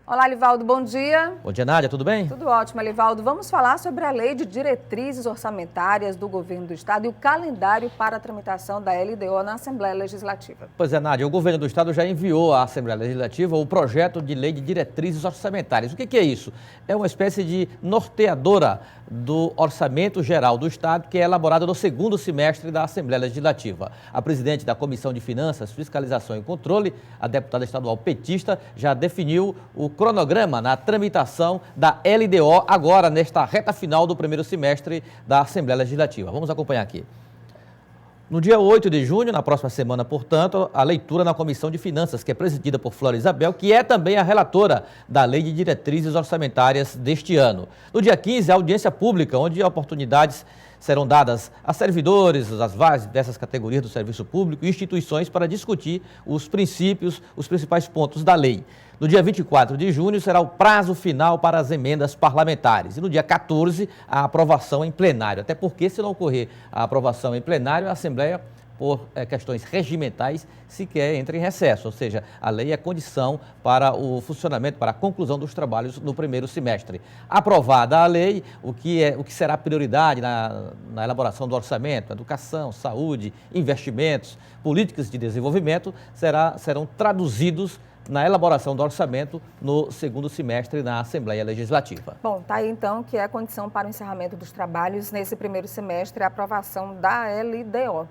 Olá, Livaldo, bom dia. Bom dia, Nádia, tudo bem? Tudo ótimo, Livaldo. Vamos falar sobre a Lei de Diretrizes Orçamentárias do Governo do Estado e o calendário para a tramitação da LDO na Assembleia Legislativa. Pois é, Nádia, o Governo do Estado já enviou à Assembleia Legislativa o projeto de Lei de Diretrizes Orçamentárias. O que é isso? É uma espécie de norteadora do Orçamento Geral do Estado, que é elaborado no segundo semestre da Assembleia Legislativa. A presidente da Comissão de Finanças, Fiscalização e Controle, a deputada estadual petista, já definiu o cronograma na tramitação da LDO agora nesta reta final do primeiro semestre da Assembleia Legislativa. Vamos acompanhar aqui. No dia 8 de junho, na próxima semana, portanto, a leitura na Comissão de Finanças, que é presidida por Flora Isabel, que é também a relatora da Lei de Diretrizes Orçamentárias deste ano. No dia 15, a audiência pública, onde oportunidades serão dadas a servidores, as várias dessas categorias do serviço público e instituições para discutir os princípios, os principais pontos da lei. No dia 24 de junho será o prazo final para as emendas parlamentares. E no dia 14, a aprovação em plenário. Até porque, se não ocorrer a aprovação em plenário, a Assembleia, por questões regimentais, sequer entra em recesso. Ou seja, a lei é condição para o funcionamento, para a conclusão dos trabalhos no primeiro semestre. Aprovada a lei, o que será prioridade na elaboração do orçamento, educação, saúde, investimentos, políticas de desenvolvimento, serão traduzidos na elaboração do orçamento no segundo semestre na Assembleia Legislativa. Bom, tá aí então que é a condição para o encerramento dos trabalhos nesse primeiro semestre, a aprovação da LDO.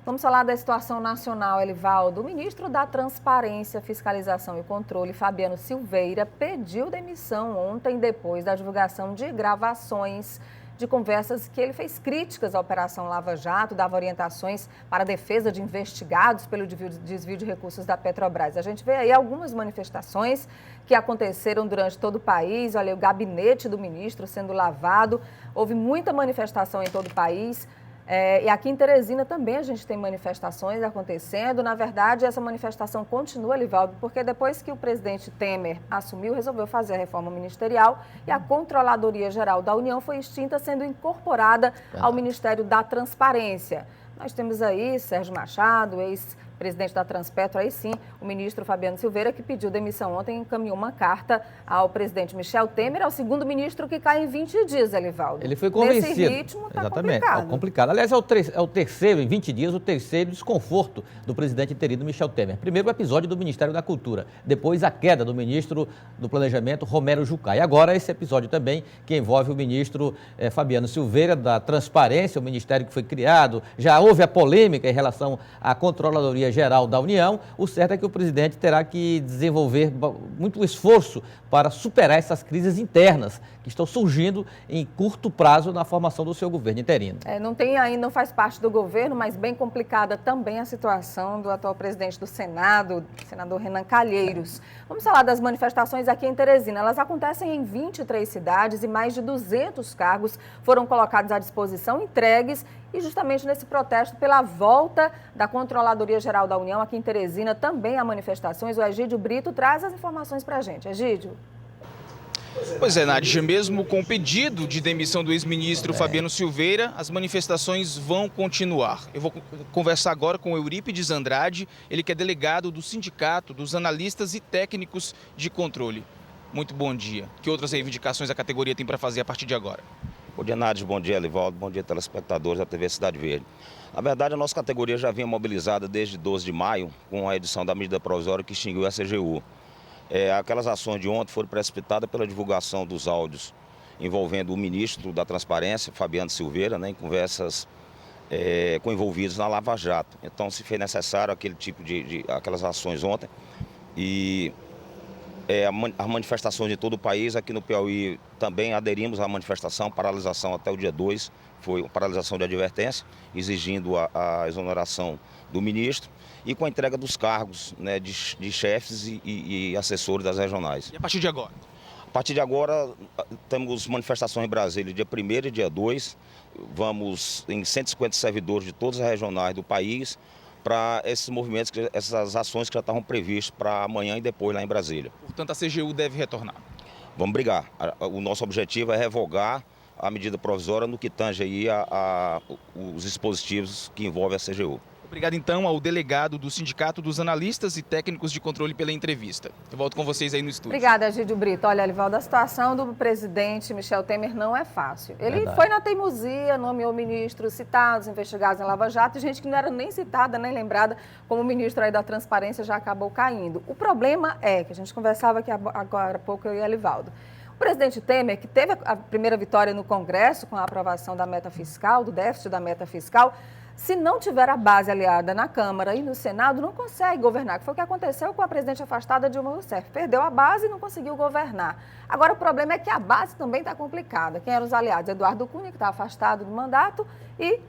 Vamos falar da situação nacional, Elivaldo. O ministro da Transparência, Fiscalização e Controle, Fabiano Silveira, pediu demissão ontem depois da divulgação de gravações de conversas que ele fez críticas à Operação Lava Jato, dava orientações para a defesa de investigados pelo desvio de recursos da Petrobras. A gente vê aí algumas manifestações que aconteceram durante todo o país. Olha, o gabinete do ministro sendo lavado. Houve muita manifestação em todo o país. E aqui em Teresina também a gente tem manifestações acontecendo. Na verdade, essa manifestação continua, Livaldo, porque depois que o presidente Temer assumiu, resolveu fazer a reforma ministerial e a Controladoria Geral da União foi extinta, sendo incorporada ao Ministério da Transparência. Nós temos aí Sérgio Machado, ex-presidente da Transpetro, aí sim, o ministro Fabiano Silveira, que pediu demissão ontem, encaminhou uma carta ao presidente Michel Temer, ao segundo ministro que cai em 20 dias, Elivaldo. Ele foi convencido. Nesse ritmo está complicado. É complicado. Aliás, é o terceiro, em 20 dias, o terceiro desconforto do presidente interino Michel Temer. Primeiro o episódio do Ministério da Cultura, depois a queda do ministro do Planejamento, Romero Jucá. E agora esse episódio também, que envolve o ministro Fabiano Silveira, da Transparência, o ministério que foi criado. Já houve a polêmica em relação à Controladoria Geral da União. O certo é que o presidente terá que desenvolver muito esforço para superar essas crises internas que estão surgindo em curto prazo na formação do seu governo interino. Não faz parte do governo, mas bem complicada também a situação do atual presidente do Senado, senador Renan Calheiros. Vamos falar das manifestações aqui em Teresina. Elas acontecem em 23 cidades e mais de 200 cargos foram colocados à disposição, entregues, e justamente nesse protesto pela volta da Controladoria Geral da União aqui em Teresina, também há manifestações. O Egídio Brito traz as informações para a gente. Egídio. Pois é, Nádia, mesmo com o pedido de demissão do ex-ministro Fabiano Silveira, as manifestações vão continuar. Eu vou conversar agora com o Eurípides Andrade, ele que é delegado do Sindicato dos Analistas e Técnicos de Controle. Muito bom dia. Que outras reivindicações a categoria tem para fazer a partir de agora? Bom dia, Nádia. Bom dia, Elivaldo. Bom dia, telespectadores da TV Cidade Verde. Na verdade, a nossa categoria já vinha mobilizada desde 12 de maio com a edição da medida provisória que extinguiu a CGU. Aquelas ações de ontem foram precipitadas pela divulgação dos áudios envolvendo o ministro da Transparência, Fabiano Silveira, em conversas com envolvidos na Lava Jato. Então, se fez necessário aquele tipo aquelas ações ontem e as manifestações de todo o país. Aqui no Piauí também aderimos à manifestação, paralisação até o dia 2, foi uma paralisação de advertência, exigindo a exoneração do ministro e com a entrega dos cargos de chefes e assessores das regionais. E a partir de agora? A partir de agora, temos manifestações em Brasília dia 1º e dia 2, vamos em 150 servidores de todas as regionais do país, para esses movimentos, essas ações que já estavam previstas para amanhã e depois lá em Brasília. Portanto, a CGU deve retornar. Vamos brigar. O nosso objetivo é revogar a medida provisória no que tange aí os dispositivos que envolvem a CGU. Obrigado, então, ao delegado do Sindicato dos Analistas e Técnicos de Controle pela entrevista. Eu volto com vocês aí no estúdio. Obrigada, Egídio Brito. Olha, Elivaldo, a situação do presidente Michel Temer não é fácil. Ele Verdade. foi na teimosia, nomeou ministros citados, investigados em Lava Jato, e gente que não era nem citada, nem lembrada, como o ministro aí da Transparência já acabou caindo. O problema é, que a gente conversava aqui agora há pouco, eu e Elivaldo, o presidente Temer, que teve a primeira vitória no Congresso com a aprovação da meta fiscal, do déficit da meta fiscal, se não tiver a base aliada na Câmara e no Senado, não consegue governar, que foi o que aconteceu com a presidente afastada Dilma Rousseff. Perdeu a base e não conseguiu governar. Agora, o problema é que a base também está complicada. Quem eram os aliados? Eduardo Cunha, que está afastado do mandato, e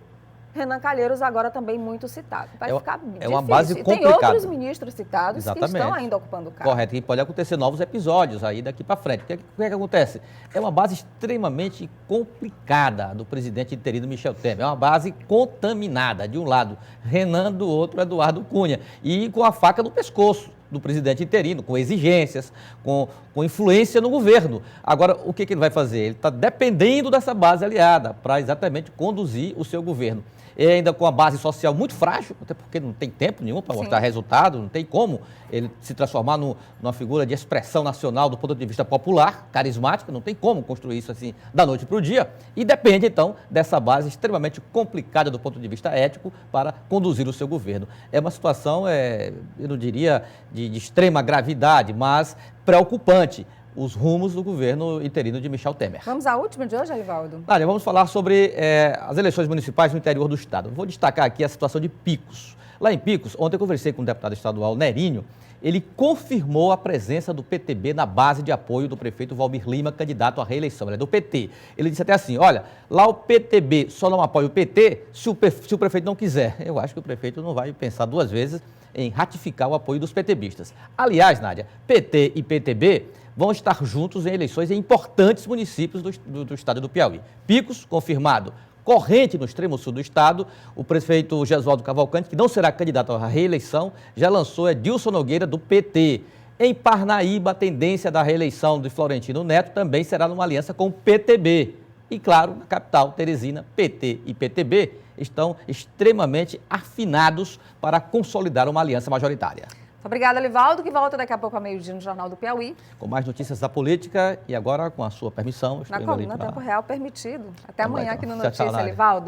Renan Calheiros, agora também muito citado. Vai ficar difícil. É uma base complicada. Tem outros ministros citados Exatamente. que estão ainda ocupando o cargo. Correto, e pode acontecer novos episódios aí daqui para frente. O que é que acontece? É uma base extremamente complicada do presidente interino Michel Temer. É uma base contaminada. De um lado, Renan, do outro, Eduardo Cunha. E com a faca no pescoço do presidente interino, com exigências, com influência no governo. Agora, o que ele vai fazer? Ele está dependendo dessa base aliada para exatamente conduzir o seu governo. E ainda com a base social muito frágil, até porque não tem tempo nenhum para mostrar resultado, não tem como ele se transformar numa figura de expressão nacional do ponto de vista popular, carismática, não tem como construir isso assim da noite para o dia. E depende, então, dessa base extremamente complicada do ponto de vista ético para conduzir o seu governo. É uma situação, eu não diria de extrema gravidade, mas preocupante. Os rumos do governo interino de Michel Temer. Vamos à última de hoje, Elivaldo? Olha, vamos falar sobre as eleições municipais no interior do estado. Vou destacar aqui a situação de Picos. Lá em Picos, ontem eu conversei com o deputado estadual Nerinho, ele confirmou a presença do PTB na base de apoio do prefeito Valmir Lima, candidato à reeleição. Ele é do PT. Ele disse até assim, olha, lá o PTB só não apoia o PT se o prefeito não quiser. Eu acho que o prefeito não vai pensar duas vezes em ratificar o apoio dos PTBistas. Aliás, Nádia, PT e PTB vão estar juntos em eleições em importantes municípios do estado do Piauí. Picos, confirmado. Corrente, no extremo sul do estado, o prefeito Gesualdo Cavalcante, que não será candidato à reeleição, já lançou Edilson Nogueira, do PT. Em Parnaíba, a tendência da reeleição de Florentino Neto também será numa aliança com o PTB. E, claro, na capital, Teresina, PT e PTB estão extremamente afinados para consolidar uma aliança majoritária. Obrigada, Elivaldo, que volta daqui a pouco ao meio-dia no Jornal do Piauí. Com mais notícias da política e agora, com a sua permissão, Na coluna Tempo Real permitido. Até amanhã aqui no Notícia, Elivaldo.